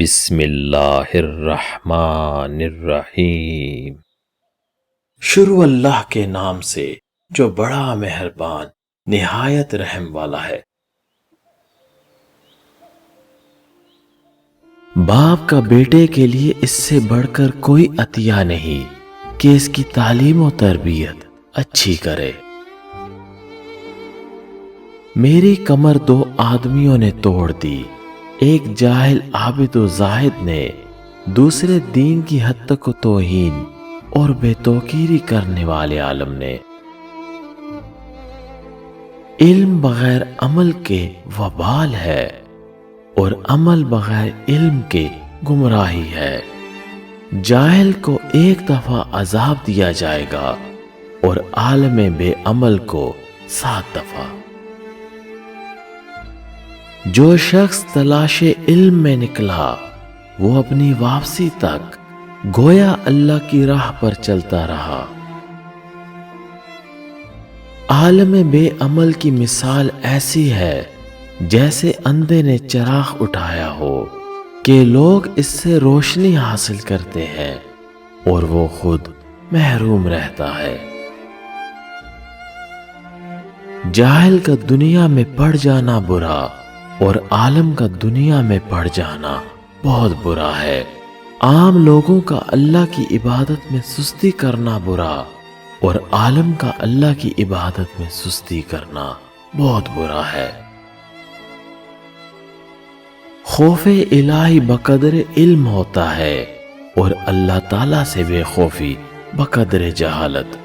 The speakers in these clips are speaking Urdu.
بسم اللہ الرحمن الرحیم۔ شروع اللہ کے نام سے جو بڑا مہربان نہایت رحم والا ہے۔ باپ کا بیٹے کے لیے اس سے بڑھ کر کوئی عطیہ نہیں کہ اس کی تعلیم و تربیت اچھی کرے۔ میری کمر 2 آدمیوں نے توڑ دی، ایک جاہل عابد و زاہد نے، دوسرے دین کی حد تک توہین اور بے توقیری کرنے والے عالم نے۔ علم بغیر عمل کے وبال ہے اور عمل بغیر علم کے گمراہی ہے۔ جاہل کو ایک دفعہ عذاب دیا جائے گا اور عالم بے عمل کو 7 دفعہ۔ جو شخص تلاش علم میں نکلا وہ اپنی واپسی تک گویا اللہ کی راہ پر چلتا رہا۔ عالم بے عمل کی مثال ایسی ہے جیسے اندھے نے چراغ اٹھایا ہو کہ لوگ اس سے روشنی حاصل کرتے ہیں اور وہ خود محروم رہتا ہے۔ جاہل کا دنیا میں پڑ جانا برا اور عالم کا دنیا میں پڑ جانا بہت برا ہے۔ عام لوگوں کا اللہ کی عبادت میں سستی کرنا برا اور عالم کا اللہ کی عبادت میں سستی کرنا بہت برا ہے۔ خوف الہی بقدر علم ہوتا ہے اور اللہ تعالیٰ سے بے خوفی بقدر جہالت۔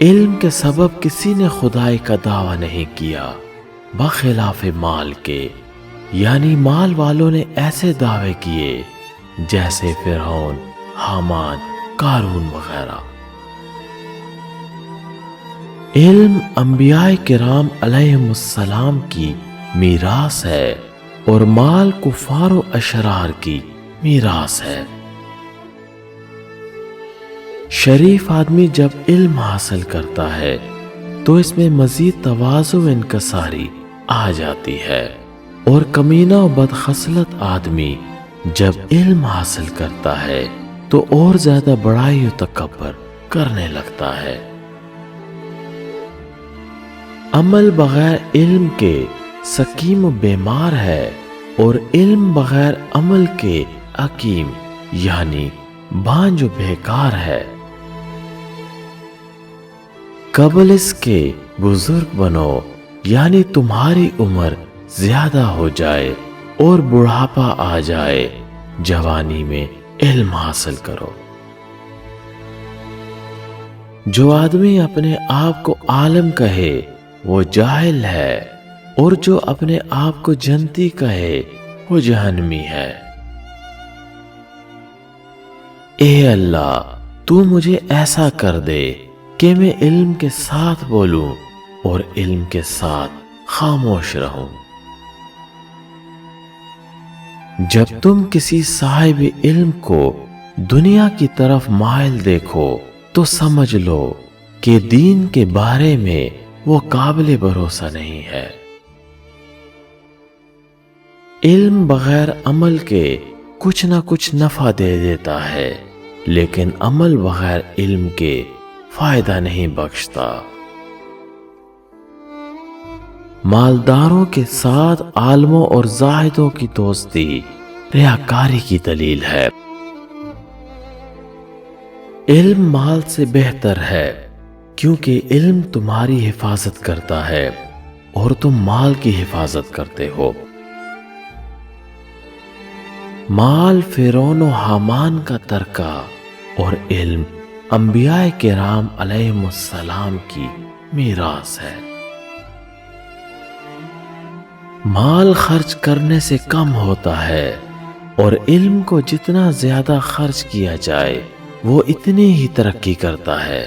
علم کے سبب کسی نے خدائی کا دعویٰ نہیں کیا بخلاف مال کے، یعنی مال والوں نے ایسے دعوے کیے جیسے فرعون، حامان، قارون وغیرہ۔ علم انبیاء کرام علیہم السلام کی میراث ہے اور مال کفار و اشرار کی میراث ہے۔ شریف آدمی جب علم حاصل کرتا ہے تو اس میں مزید تواضع و انکساری آ جاتی ہے، اور کمینہ و بدخصلت آدمی جب علم حاصل کرتا ہے تو اور زیادہ بڑائی و تکبر کرنے لگتا ہے۔ عمل بغیر علم کے سقیم و بیمار ہے اور علم بغیر عمل کے حکیم یعنی بانجھ و بیکار ہے۔ قبل اس کے بزرگ بنو یعنی تمہاری عمر زیادہ ہو جائے اور بڑھاپا آ جائے، جوانی میں علم حاصل کرو۔ جو آدمی اپنے آپ کو عالم کہے وہ جاہل ہے اور جو اپنے آپ کو جنتی کہے وہ جہنمی ہے۔ اے اللہ، تو مجھے ایسا کر دے کہ میں علم کے ساتھ بولوں اور علم کے ساتھ خاموش رہوں۔ جب تم کسی صاحب علم کو دنیا کی طرف مائل دیکھو تو سمجھ لو کہ دین کے بارے میں وہ قابل بھروسہ نہیں ہے۔ علم بغیر عمل کے کچھ نہ کچھ نفع دے دیتا ہے، لیکن عمل بغیر علم کے فائدہ نہیں بخشتا۔ مالداروں کے ساتھ عالموں اور زاہدوں کی دوستی ریاکاری کی دلیل ہے۔ علم مال سے بہتر ہے کیونکہ علم تمہاری حفاظت کرتا ہے اور تم مال کی حفاظت کرتے ہو۔ مال فرعون و حامان کا ترکہ اور علم انبیاء کرام علیہم السلام کی میراث ہے۔ مال خرچ کرنے سے کم ہوتا ہے اور علم کو جتنا زیادہ خرچ کیا جائے وہ اتنی ہی ترقی کرتا ہے۔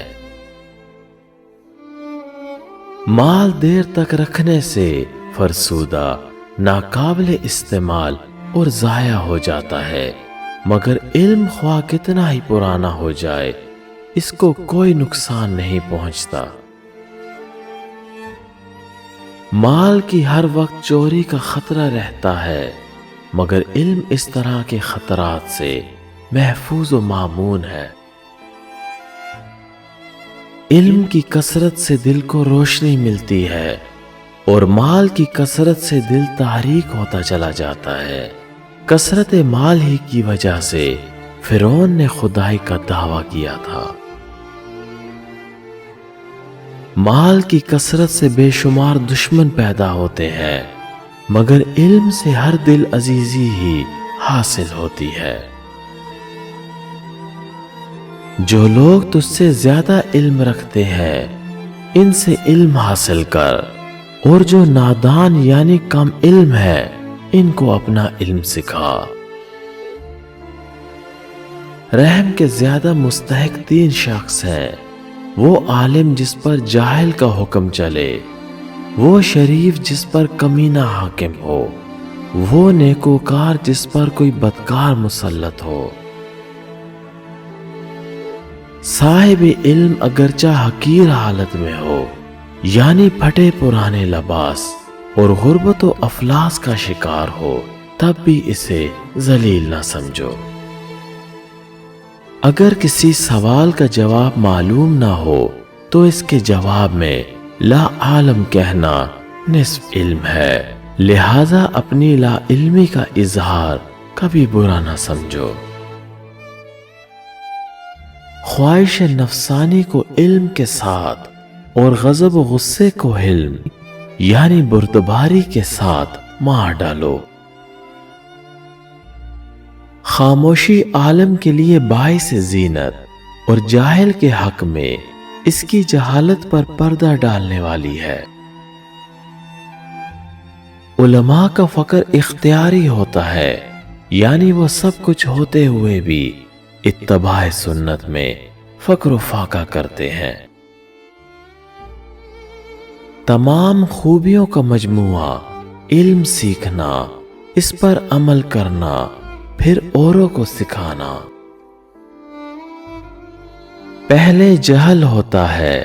مال دیر تک رکھنے سے فرسودہ، ناقابل استعمال اور ضائع ہو جاتا ہے، مگر علم خواہ کتنا ہی پرانا ہو جائے اس کو کوئی نقصان نہیں پہنچتا۔ مال کی ہر وقت چوری کا خطرہ رہتا ہے مگر علم اس طرح کے خطرات سے محفوظ و مامون ہے۔ علم کی کثرت سے دل کو روشنی ملتی ہے اور مال کی کثرت سے دل تاریک ہوتا چلا جاتا ہے۔ کثرت مال ہی کی وجہ سے فرعون نے خدائی کا دعویٰ کیا تھا۔ مال کی کثرت سے بے شمار دشمن پیدا ہوتے ہیں، مگر علم سے ہر دل عزیزی ہی حاصل ہوتی ہے۔ جو لوگ تجھ سے زیادہ علم رکھتے ہیں ان سے علم حاصل کر، اور جو نادان یعنی کم علم ہے ان کو اپنا علم سکھا۔ رحم کے زیادہ مستحق 3 شخص ہیں، وہ عالم جس پر جاہل کا حکم چلے، وہ شریف جس پر کمینہ حاکم ہو، وہ نیکوکار جس پر کوئی بدکار مسلط ہو۔ صاحب علم اگرچہ حقیر حالت میں ہو، یعنی پھٹے پرانے لباس اور غربت و افلاس کا شکار ہو، تب بھی اسے ذلیل نہ سمجھو۔ اگر کسی سوال کا جواب معلوم نہ ہو تو اس کے جواب میں لا عالم کہنا نصف علم ہے، لہذا اپنی لا علمی کا اظہار کبھی برا نہ سمجھو۔ خواہش نفسانی کو علم کے ساتھ اور غضب و غصے کو حلم یعنی بردباری کے ساتھ مار ڈالو۔ خاموشی عالم کے لیے باعث زینت اور جاہل کے حق میں اس کی جہالت پر پردہ ڈالنے والی ہے۔ علماء کا فقر اختیاری ہوتا ہے، یعنی وہ سب کچھ ہوتے ہوئے بھی اتباع سنت میں فقر و فاقہ کرتے ہیں۔ تمام خوبیوں کا مجموعہ علم سیکھنا، اس پر عمل کرنا، پھر اوروں کو سکھانا۔ پہلے جہل ہوتا ہے،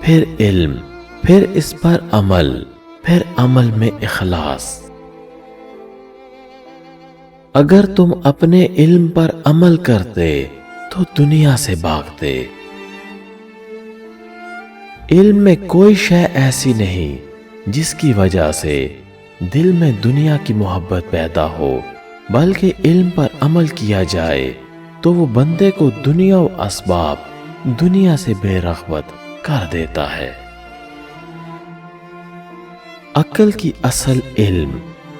پھر علم، پھر اس پر عمل، پھر عمل میں اخلاص۔ اگر تم اپنے علم پر عمل کرتے تو دنیا سے بھاگتے۔ علم میں کوئی شے ایسی نہیں جس کی وجہ سے دل میں دنیا کی محبت پیدا ہو، بلکہ علم پر عمل کیا جائے تو وہ بندے کو دنیا و اسباب دنیا سے بے رغبت کر دیتا ہے۔ عقل کی اصل علم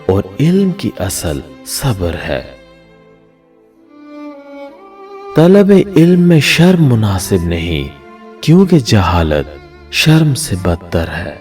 اور علم کی اصل صبر ہے۔ طلب علم میں شرم مناسب نہیں، کیونکہ جہالت شرم سے بدتر ہے۔